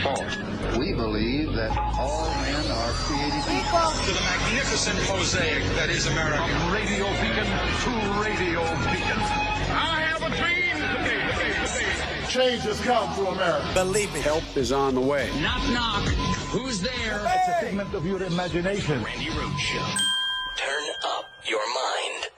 False. We believe that all men are created equal. To the magnificent mosaic that is America. From radio beacon to radio beacon. I have a dream. Change has come to America. Believe me. Help is on the way. Knock, knock. Who's there? It's a figment of your imagination. Randi Rhodes Show. Turn up your mind.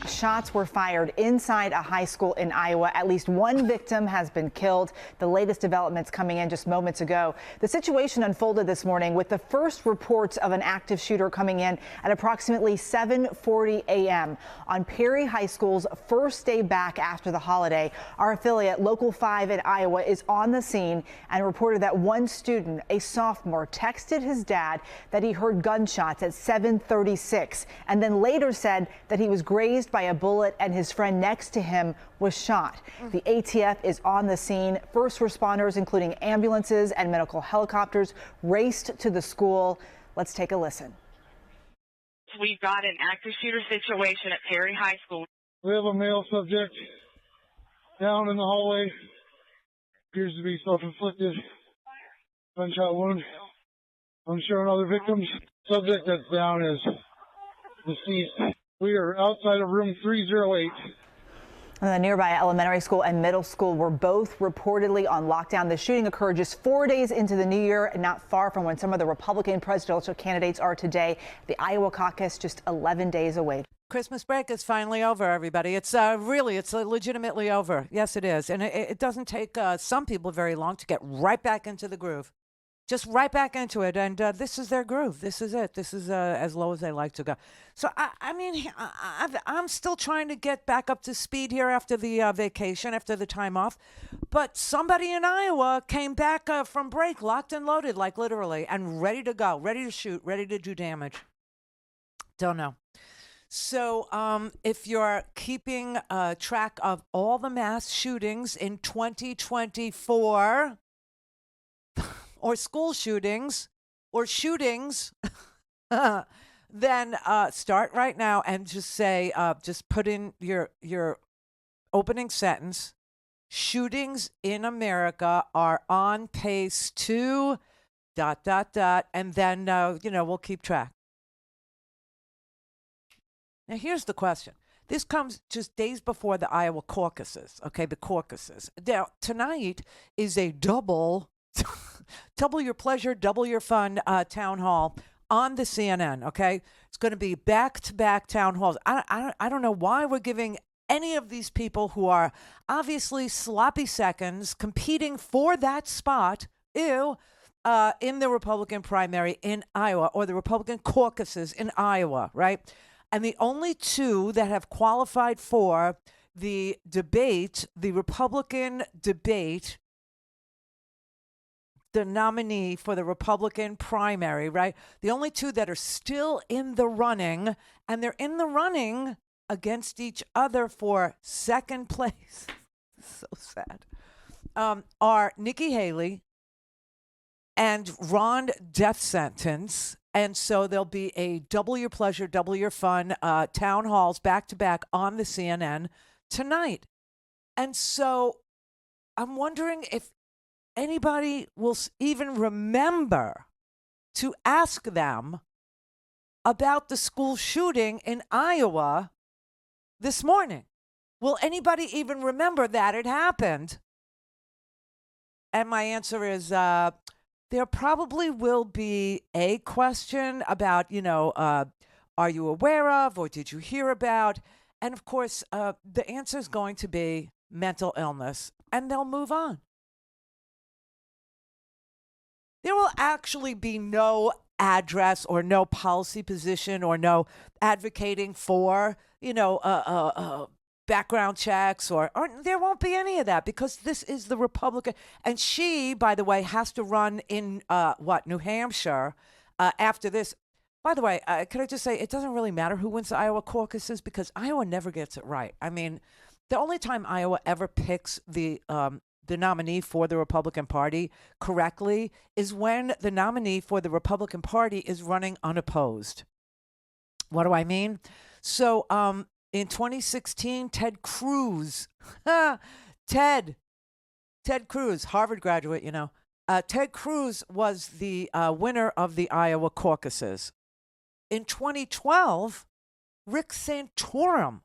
Shots were fired inside a high school in Iowa. At least one victim has been killed. The latest developments coming in just moments ago. The situation unfolded this morning with the first reports of an active shooter coming in at approximately 7:40 a.m. on Perry High School's first day back after the holiday. Our affiliate, Local 5 in Iowa, is on the scene and reported that one student, a sophomore, texted his dad that he heard gunshots at 7:36 and then later said that he was grazed by a bullet and his friend next to him was shot. The ATF is on the scene. First responders, including ambulances and medical helicopters, raced to the school. Let's take a listen. We've got an active shooter situation at Perry High School. We have a male subject down in the hallway. Appears to be self-inflicted. Gunshot wound. Unsure on other victims. Subject that's down is deceased. We are outside of room 308. The nearby elementary school and middle school were both reportedly on lockdown. The shooting occurred just 4 days into the new year, and not far from when some of the Republican presidential candidates are today. The Iowa caucus just 11 days away. Christmas break is finally over, everybody. It's legitimately over. Yes, it is. And it doesn't take some people very long to get right back into the groove. Just right back into it, and this is their groove. This is it. This is as low as they like to go. So, I'm still trying to get back up to speed here after the vacation, after the time off. But somebody in Iowa came back from break, locked and loaded, like literally, and ready to go, ready to shoot, ready to do damage. Don't know. So if you're keeping track of all the mass shootings in 2024... or school shootings, or shootings, then start right now and just say, just put in your opening sentence. Shootings in America are on pace to ... and then, we'll keep track. Now, here's the question. This comes just days before the Iowa caucuses, okay, the caucuses. Now, tonight is a double your pleasure, double your fun town hall on the CNN, okay? It's going to be back-to-back town halls. I don't know why we're giving any of these people who are obviously sloppy seconds competing for that spot, in the Republican primary in Iowa or the Republican caucuses in Iowa, right? And the only two that have qualified for the debate, the Republican debate, the nominee for the Republican primary, right? The only two that are still in the running, and they're in the running against each other for second place. So sad. Are Nikki Haley and Ron DeSantis. And so there'll be a double your pleasure, double your fun town halls back to back on the CNN tonight. And so I'm wondering if anybody will even remember to ask them about the school shooting in Iowa this morning. Will anybody even remember that it happened? And my answer is there probably will be a question about, are you aware of or did you hear about? And of course, the answer is going to be mental illness, and they'll move on. There will actually be no address or no policy position or no advocating for, background checks or there won't be any of that because this is the Republican. And she, by the way, has to run in, New Hampshire after this. By the way, can I just say, it doesn't really matter who wins the Iowa caucuses because Iowa never gets it right. I mean, the only time Iowa ever picks the nominee for the Republican Party correctly is when the nominee for the Republican Party is running unopposed. What do I mean? So in 2016, Ted Cruz, Ted Ted Cruz, Harvard graduate, Ted Cruz was the winner of the Iowa caucuses. In 2012, Rick Santorum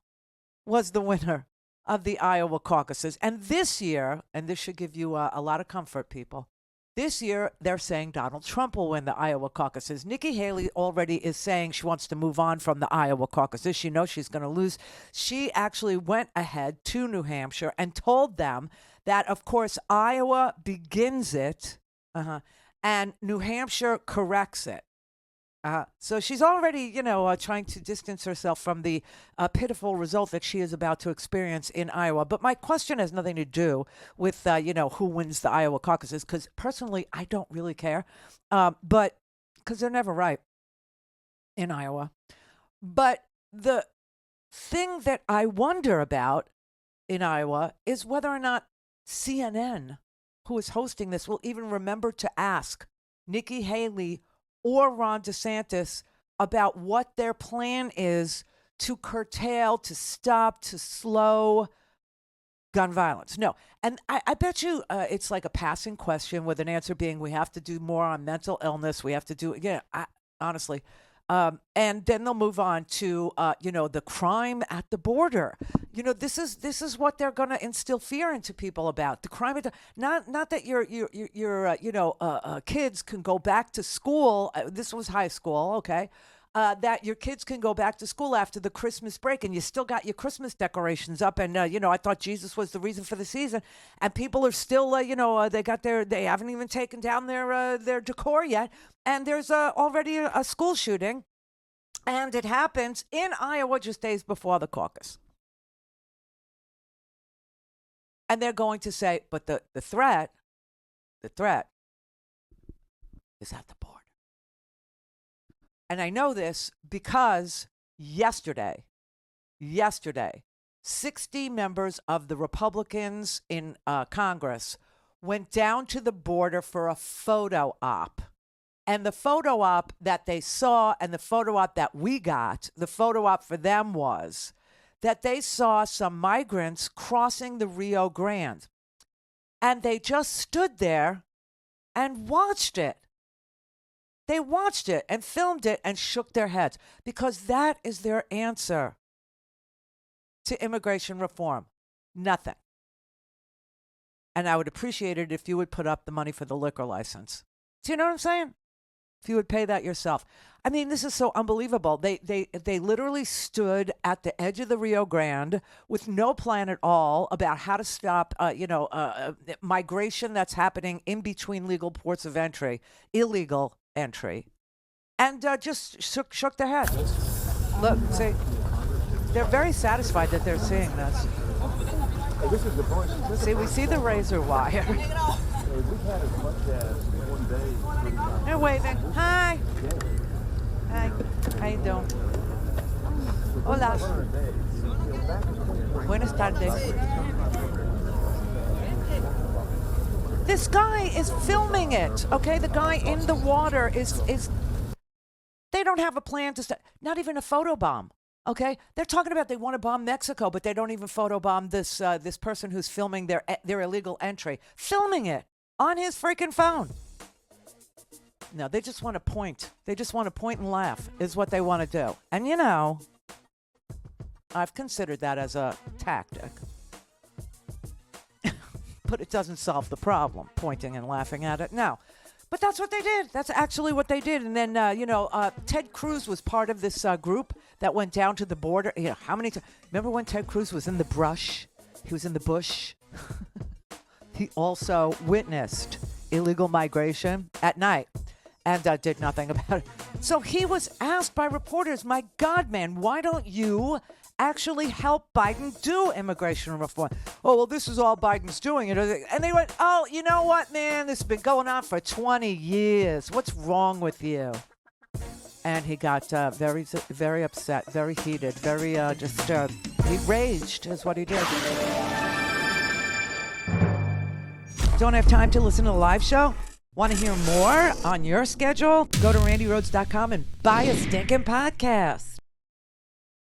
was the winner of the Iowa caucuses. And this year, and this should give you a lot of comfort, people, this year they're saying Donald Trump will win the Iowa caucuses. Nikki Haley already is saying she wants to move on from the Iowa caucuses. She knows she's going to lose. She actually went ahead to New Hampshire and told them that, of course, Iowa begins it and New Hampshire corrects it. So she's already, trying to distance herself from the pitiful result that she is about to experience in Iowa. But my question has nothing to do with, who wins the Iowa caucuses, because personally, I don't really care. But because they're never right in Iowa. But the thing that I wonder about in Iowa is whether or not CNN, who is hosting this, will even remember to ask Nikki Haley or Ron DeSantis about what their plan is to curtail, to stop, to slow gun violence. No. And I bet you it's like a passing question with an answer being, we have to do more on mental illness. We have to do, honestly. And then they'll move on to, the crime at the border. This is what they're going to instill fear into people about the crime. Not that your kids can go back to school. This was high school, okay? That your kids can go back to school after the Christmas break, and you still got your Christmas decorations up. And I thought Jesus was the reason for the season, and people are still, they haven't even taken down their decor yet. And there's already a school shooting, and it happens in Iowa just days before the caucus. And they're going to say, but the threat is at the border. And I know this because yesterday, 60 members of the Republicans in Congress went down to the border for a photo op. And the photo op that they saw and the photo op that we got, the photo op for them was that they saw some migrants crossing the Rio Grande. And they just stood there and watched it. They watched it and filmed it and shook their heads because that is their answer to immigration reform. Nothing. And I would appreciate it if you would put up the money for the liquor license. Do you know what I'm saying? If you would pay that yourself. I mean, this is so unbelievable. They literally stood at the edge of the Rio Grande with no plan at all about how to stop, migration that's happening in between legal ports of entry, illegal entry, and just shook their head. Look, see, they're very satisfied that they're seeing this. See, we see the razor wire. They're waving. Hi. Hi. How you doing? Hola. Buenas tardes. This guy is filming it, okay? The guy in the water is they don't have a plan to not even a photobomb, okay? They're talking about they want to bomb Mexico, but they don't even photobomb this person who's filming their illegal entry. Filming it on his freaking phone. No, they just want to point. They just want to point and laugh is what they want to do. And I've considered that as a tactic. But it doesn't solve the problem, pointing and laughing at it. No. But that's what they did. That's actually what they did. And then, Ted Cruz was part of this group that went down to the border. How many times? Remember when Ted Cruz was in the brush? He was in the bush. He also witnessed illegal migration at night and did nothing about it. So he was asked by reporters, my God, man, why don't you actually help Biden do immigration reform? Oh, well, this is all Biden's doing. And they went, oh, you know what, man? This has been going on for 20 years. What's wrong with you? And he got very, very upset, very heated, very he raged is what he did. Don't have time to listen to the live show? Want to hear more on your schedule? Go to randyrhodes.com and buy a stinking podcast.